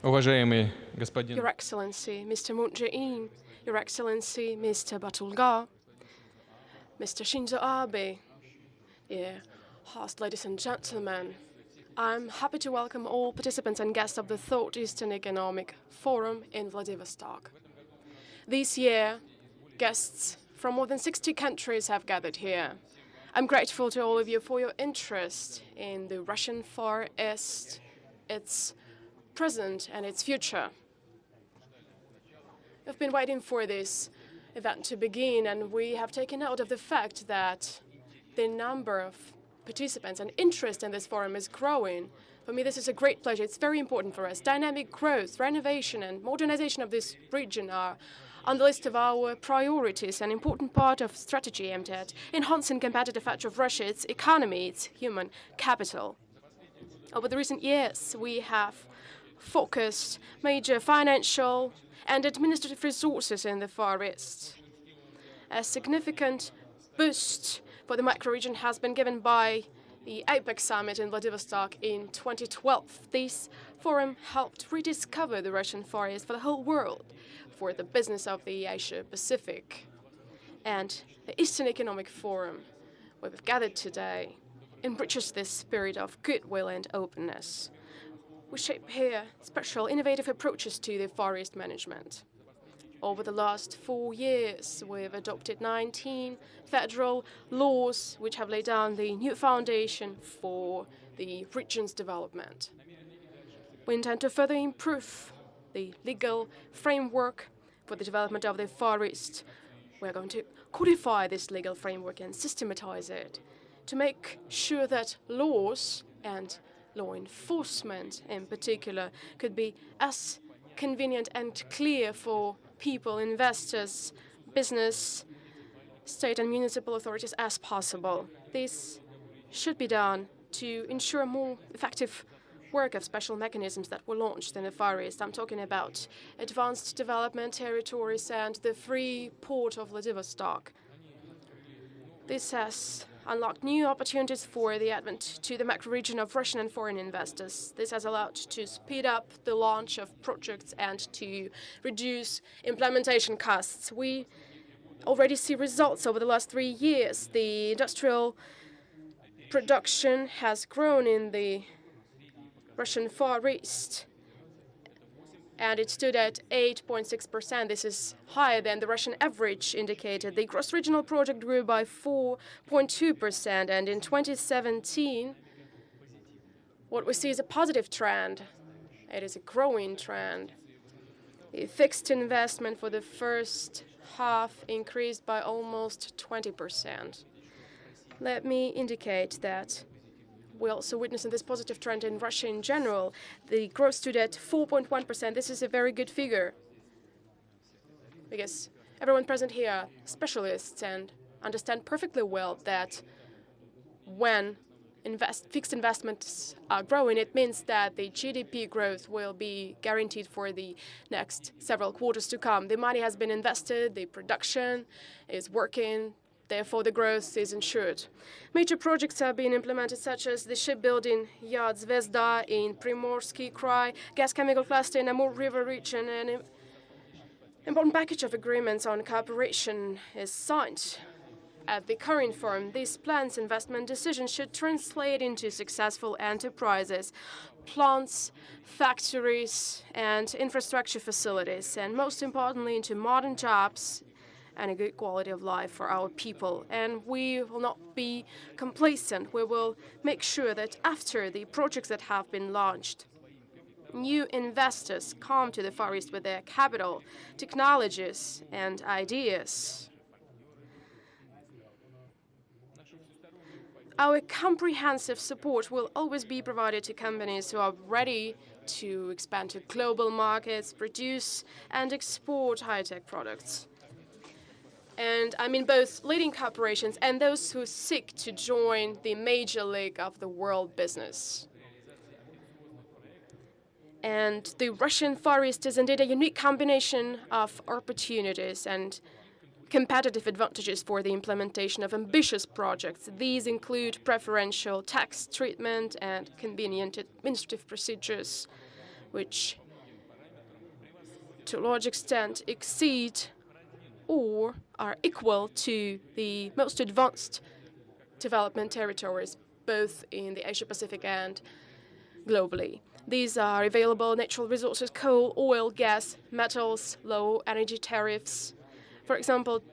Уважаемый господин Your Excellency, Mr. Moon Jae-in, Your Excellency, Mr. Batulga, Mr. Shinzo Abe, dear host, ladies and gentlemen, I'm happy to welcome all participants and guests of the Third Eastern Economic Forum in Vladivostok. This year, guests from more than 60 countries have gathered here. I'm grateful to all of you for your interest in the Russian Far East, its present and its future. We've been waiting for this event to begin, and we have taken note of the fact that the number of participants and interest in this forum is growing. For me, this is a great pleasure. It's very important for us. Dynamic growth, renovation, and modernization of this region are on the list of our priorities, an important part of strategy aimed at enhancing competitive edge of Russia, its economy, its human capital. Over the recent years, we have focused major financial and administrative resources in the Far East. A significant boost for the macro-region has been given by the APEC summit in Vladivostok in 2012. This forum helped rediscover the Russian Far East for the whole world, for the business of the Asia-Pacific. And the Eastern Economic Forum, where we've gathered today, enriches this spirit of goodwill and openness. We shape here special innovative approaches to the Far East management. Over the last 4 years, we've adopted 19 federal laws which have laid down the new foundation for the region's development. We intend to further improve the legal framework for the development of the Far East. We're going to codify this legal framework and systematize it to make sure that laws and law enforcement in particular could be as convenient and clear for people, investors, business, state and municipal authorities as possible. This should be done to ensure more effective work of special mechanisms that were launched in the Far East. I'm talking about advanced development territories and the free port of Vladivostok. This has unlocked new opportunities for the advent to the macro-region of Russian and foreign investors. This has allowed to speed up the launch of projects and to reduce implementation costs. We already see results over the last 3 years. The industrial production has grown in the Russian Far East, and it stood at 8.6%. This is higher than the Russian average indicated. The gross regional product grew by 4.2%, and in 2017, what we see is a positive trend. It is a growing trend. The fixed investment for the first half increased by almost 20%. Let me indicate that we also witnessing this positive trend in Russia in general. The growth stood at 4.1%. This is a very good figure because everyone present here are specialists and understand perfectly well that when fixed investments are growing, it means that the GDP growth will be guaranteed for the next several quarters to come. The money has been invested, the production is working, therefore, the growth is ensured. Major projects are being implemented, such as the shipbuilding yard Zvezda in Primorsky Krai, gas chemical cluster in Amur River region, and an important package of agreements on cooperation is signed. At the current forum, these plans investment decisions should translate into successful enterprises, plants, factories, and infrastructure facilities, and most importantly, into modern jobs and a good quality of life for our people. And we will not be complacent. We will make sure that after the projects that have been launched, new investors come to the Far East with their capital, technologies, and ideas. Our comprehensive support will always be provided to companies who are ready to expand to global markets, produce and export high-tech products. And I mean both leading corporations and those who seek to join the major league of the world business. And the Russian Far East is indeed a unique combination of opportunities and competitive advantages for the implementation of ambitious projects. These include preferential tax treatment and convenient administrative procedures, which to a large extent exceed or are equal to the most advanced development territories, both in the Asia-Pacific and globally. These are available natural resources, coal, oil, gas, metals, low energy tariffs. For example,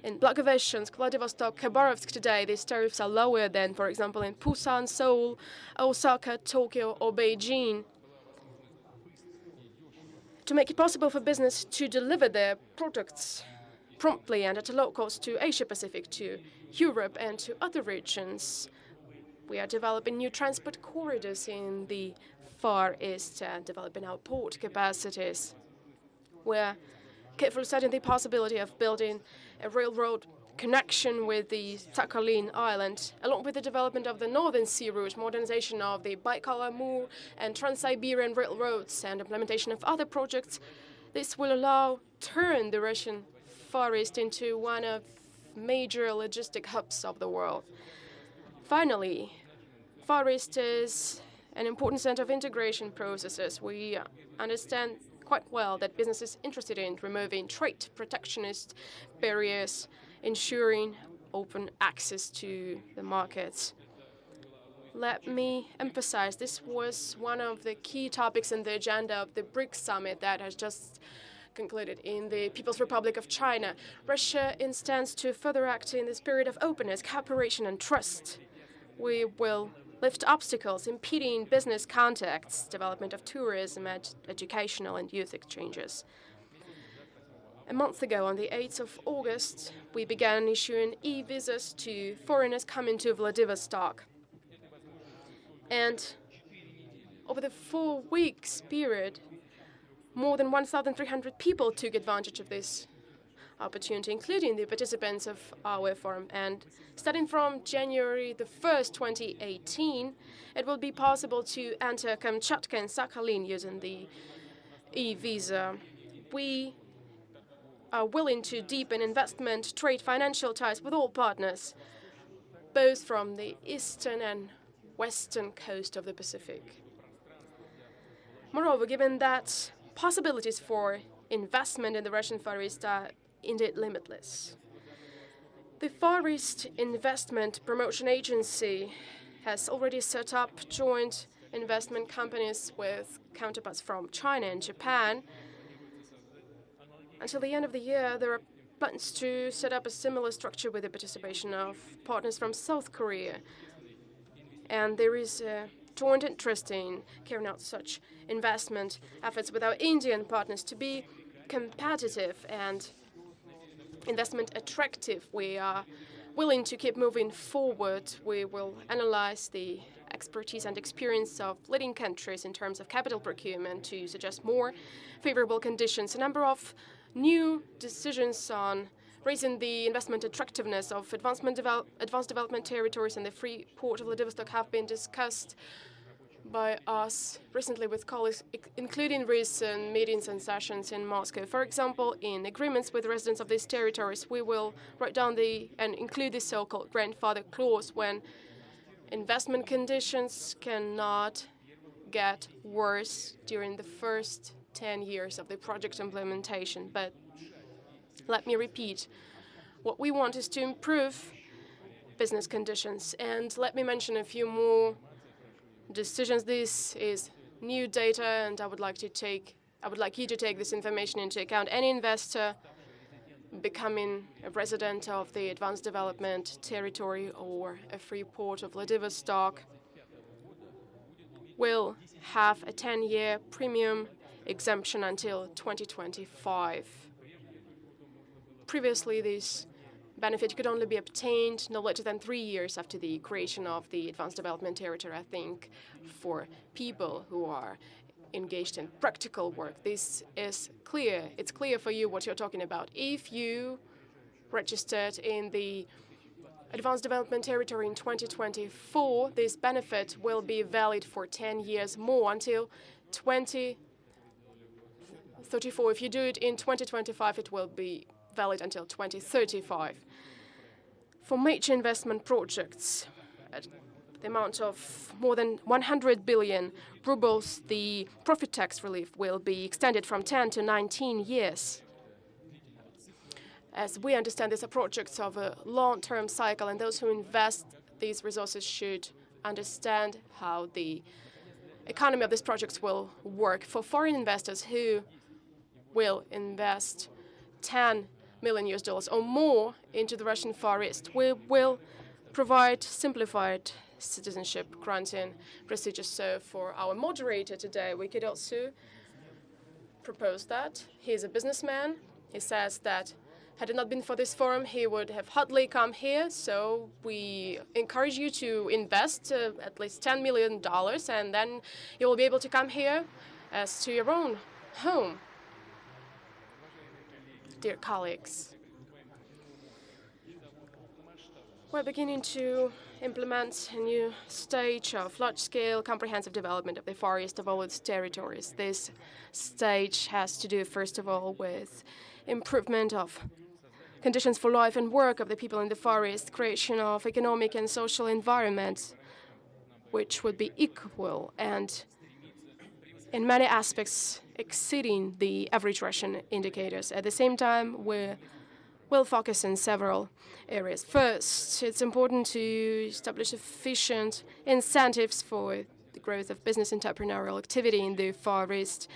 in Vladivostok, Vladivostok, Khabarovsk today, these tariffs are lower than, for example, in Busan, Seoul, Osaka, Tokyo, or Beijing. To make it possible for business to deliver their products promptly and at a low cost to Asia-Pacific, to Europe, and to other regions, we are developing new transport corridors in the Far East and developing our port capacities. We're carefully studying the possibility of building a railroad connection with the Sakhalin Island, along with the development of the Northern Sea Route, modernization of the Baikal-Amur and Trans-Siberian railroads, and implementation of other projects. This will turn the Russian Far East into one of major logistic hubs of the world. Finally, Far East is an important center of integration processes. We understand quite well that business is interested in removing trade protectionist barriers, ensuring open access to the markets. Let me emphasize, this was one of the key topics in the agenda of the BRICS summit that has just concluded in the People's Republic of China. Russia intends to further act in the spirit of openness, cooperation, and trust. We will lift obstacles impeding business contacts, development of tourism, educational and youth exchanges. A month ago, on the 8th of August, we began issuing e-visas to foreigners coming to Vladivostok. And over the 4 weeks period, more than 1,300 people took advantage of this opportunity, including the participants of our forum. And starting from January the 1st, 2018, it will be possible to enter Kamchatka and Sakhalin using the e-visa. We are willing to deepen investment, trade, financial ties with all partners, both from the eastern and western coast of the Pacific. Moreover, given that possibilities for investment in the Russian Far East are indeed limitless, the Far East Investment Promotion Agency has already set up joint investment companies with counterparts from China and Japan. Until the end of the year, there are plans to set up a similar structure with the participation of partners from South Korea. And there is a joint interest in carrying out such investment efforts with our Indian partners to be competitive and investment attractive. We are willing to keep moving forward. We will analyze the expertise and experience of leading countries in terms of capital procurement to suggest more favorable conditions. A number of new decisions on raising the investment attractiveness of advanced development territories and the free port of Vladivostok have been discussed by us recently with colleagues, including recent meetings and sessions in Moscow. For example, in agreements with residents of these territories, we will write down and include the so-called grandfather clause when investment conditions cannot get worse during the first 10 years of the project implementation. But let me repeat, what we want is to improve business conditions. And let me mention a few more decisions. This is new data, and I would like you to take this information into account. Any investor becoming a resident of the advanced development territory or a free port of Vladivostok will have a 10-year premium exemption until 2025. Previously, this benefit could only be obtained no later than 3 years after the creation of the advanced development territory. I think for people who are engaged in practical work, this is clear. It's clear for you what you're talking about. If you registered in the advanced development territory in 2024, this benefit will be valid for 10 years more until 2034. If you do it in 2025, it will be valid until 2035. For major investment projects, the amount of more than 100 billion rubles, the profit tax relief will be extended from 10 to 19 years. As we understand, these are projects of a long-term cycle, and those who invest these resources should understand how the economy of these projects will work. For foreign investors who will invest $10 million or more into the Russian Far East, we will provide simplified citizenship granting procedures. So for our moderator today, we could also propose that. He's a businessman. He says that had it not been for this forum, he would have hardly come here. So we encourage you to invest at least $10 million, and then you will be able to come here as to your own home. Dear colleagues, we're beginning to implement a new stage of large-scale comprehensive development of the Far East of all its territories. This stage has to do, first of all, with improvement of conditions for life and work of the people in the Far East, creation of economic and social environments which would be equal and in many aspects exceeding the average Russian indicators. At the same time, we will focus on several areas. First, it's important to establish efficient incentives for the growth of business entrepreneurial activity in the Far East.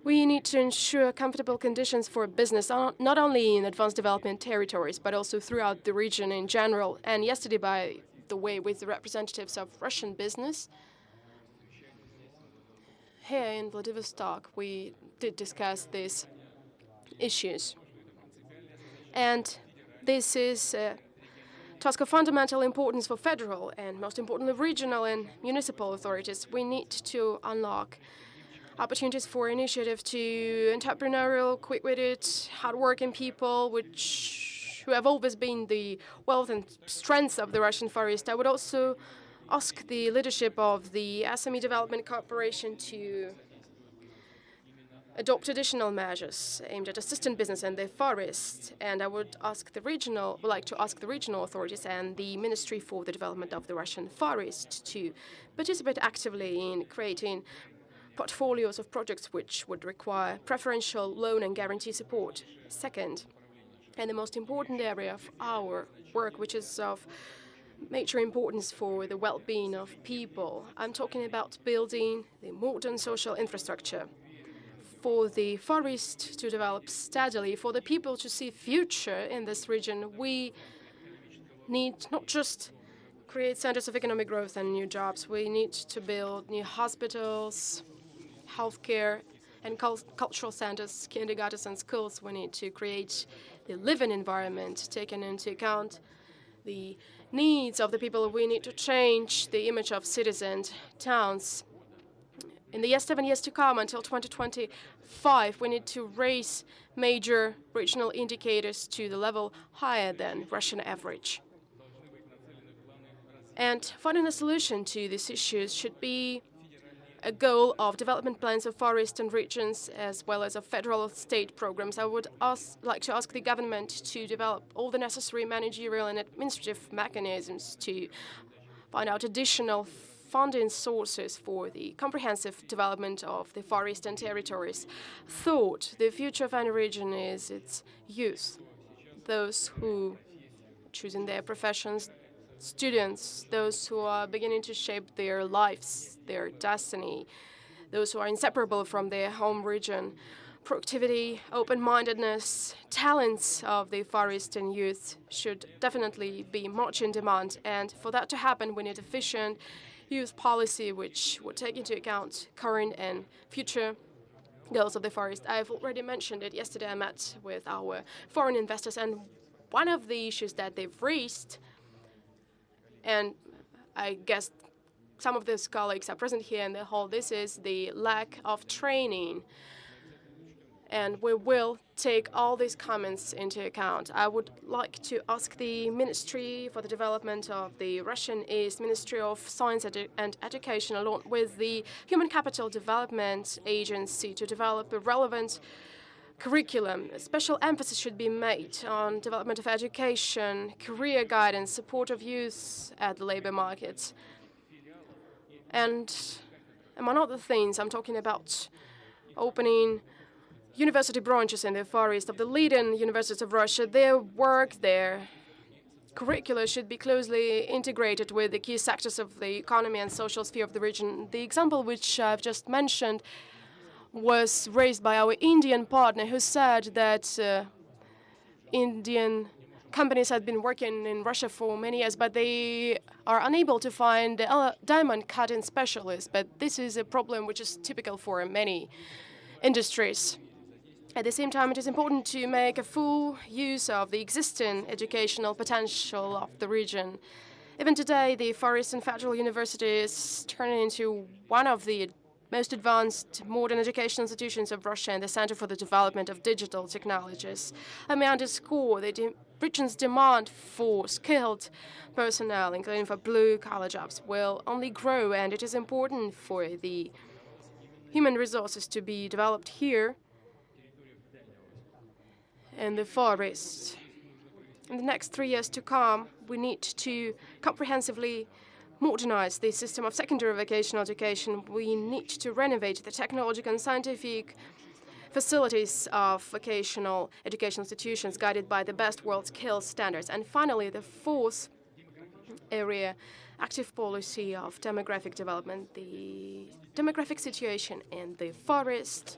We need to ensure comfortable conditions for business, not only in advanced development territories, but also throughout the region in general. And yesterday, by the way, with the representatives of Russian business, here in Vladivostok, we did discuss these issues. And this is a task of fundamental importance for federal and, most importantly, regional and municipal authorities. We need to unlock opportunities for initiative to entrepreneurial, quick-witted, hard-working people, who have always been the wealth and strengths of the Russian Far East. I would also ask the leadership of the SME Development Corporation to adopt additional measures aimed at assisting business in the Far East. And I would like to ask the regional authorities and the Ministry for the Development of the Russian Far East to participate actively in creating portfolios of projects which would require preferential loan and guarantee support. Second, and the most important area of our work, which is of major importance for the well-being of people, I'm talking about building the modern social infrastructure. For the Far East to develop steadily, for the people to see future in this region, we need not just create centers of economic growth and new jobs, we need to build new hospitals, healthcare, and cultural centers, kindergartens and schools. We need to create the living environment, taking into account the needs of the people. We need to change the image of cities and towns. In the 7 years to come, until 2025, we need to raise major regional indicators to the level higher than Russian average. And finding a solution to these issues should be a goal of development plans of Far Eastern regions as well as of federal state programs. I would like to ask the government to develop all the necessary managerial and administrative mechanisms to find out additional funding sources for the comprehensive development of the Far Eastern territories. Third, the future of any region is its youth, those who choosing their professions, students, those who are beginning to shape their lives, their destiny, those who are inseparable from their home region. Proactivity, open-mindedness, talents of the Far Eastern youth should definitely be much in demand. And for that to happen, we need efficient youth policy which would take into account current and future goals of the Far East. I've already mentioned it. Yesterday I met with our foreign investors, and one of the issues that they've raised, and I guess some of those colleagues are present here in the hall, this is the lack of training. And we will take all these comments into account. I would like to ask the Ministry for the Development of the Russian East, Ministry of Science and Education, along with the Human Capital Development Agency, to develop a relevant curriculum. A special emphasis should be made on development of education, career guidance, support of youth at the labor markets. And among other things, I'm talking about opening university branches in the Far East of the leading universities of Russia. Their work, their curricula should be closely integrated with the key sectors of the economy and social sphere of the region. The example which I've just mentioned was raised by our Indian partner, who said that Indian companies had been working in Russia for many years, but they are unable to find diamond cutting specialists. But this is a problem which is typical for many industries. At the same time, it is important to make a full use of the existing educational potential of the region. Even today, the Far Eastern Federal University is turning into one of the most advanced modern educational institutions of Russia and the Center for the Development of Digital Technologies. I may underscore the region's demand for skilled personnel, including for blue-collar jobs, will only grow, and it is important for the human resources to be developed here in the Far East. In the next 3 years to come, we need to comprehensively modernize the system of secondary vocational education. We need to renovate the technological and scientific facilities of vocational education institutions guided by the best world skills standards. And finally, the fourth area, active policy of demographic development. The demographic situation in the Far East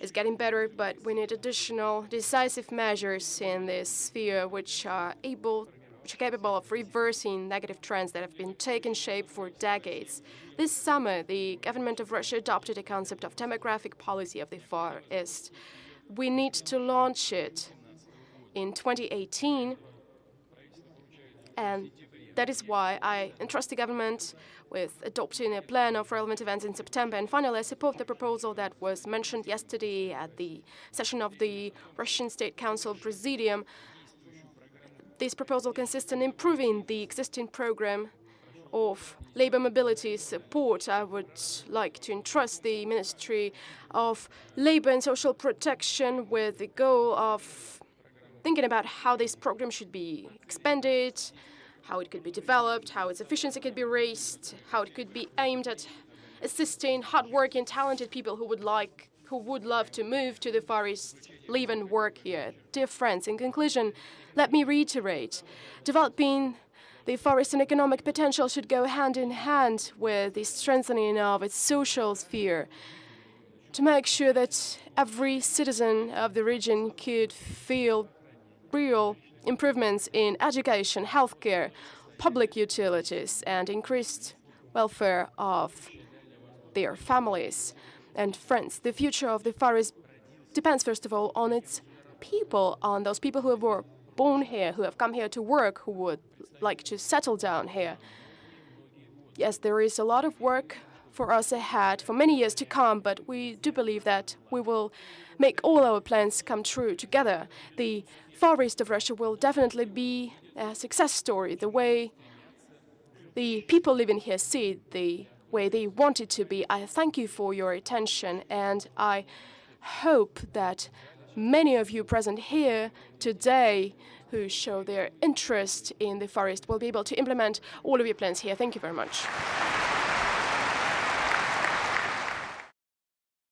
is getting better, but we need additional decisive measures in this sphere which are capable of reversing negative trends that have been taking shape for decades. This summer, the government of Russia adopted a concept of demographic policy of the Far East. We need to launch it in 2018, and that is why I entrust the government with adopting a plan of relevant events in September. And finally, I support the proposal that was mentioned yesterday at the session of the Russian State Council Presidium. This proposal consists in improving the existing program of labor mobility support. I would like to entrust the Ministry of Labor and Social Protection with the goal of thinking about how this program should be expanded, how it could be developed, how its efficiency could be raised, how it could be aimed at assisting hardworking, talented people who would love to move to the Far East, live and work here. Dear friends, in conclusion, let me reiterate, developing the Far Eastern economic potential should go hand in hand with the strengthening of its social sphere to make sure that every citizen of the region could feel real improvements in education, healthcare, public utilities, and increased welfare of their families and friends. The future of the Far East depends, first of all, on its people, on those people who were born here, who have come here to work, who would like to settle down here. Yes, there is a lot of work for us ahead for many years to come, but we do believe that we will make all our plans come true together. The Far East of Russia will definitely be a success story, the way the people living here see it, the way they want it to be. I thank you for your attention, and I hope that many of you present here today who show their interest in the Far East will be able to implement all of your plans here. Thank you very much.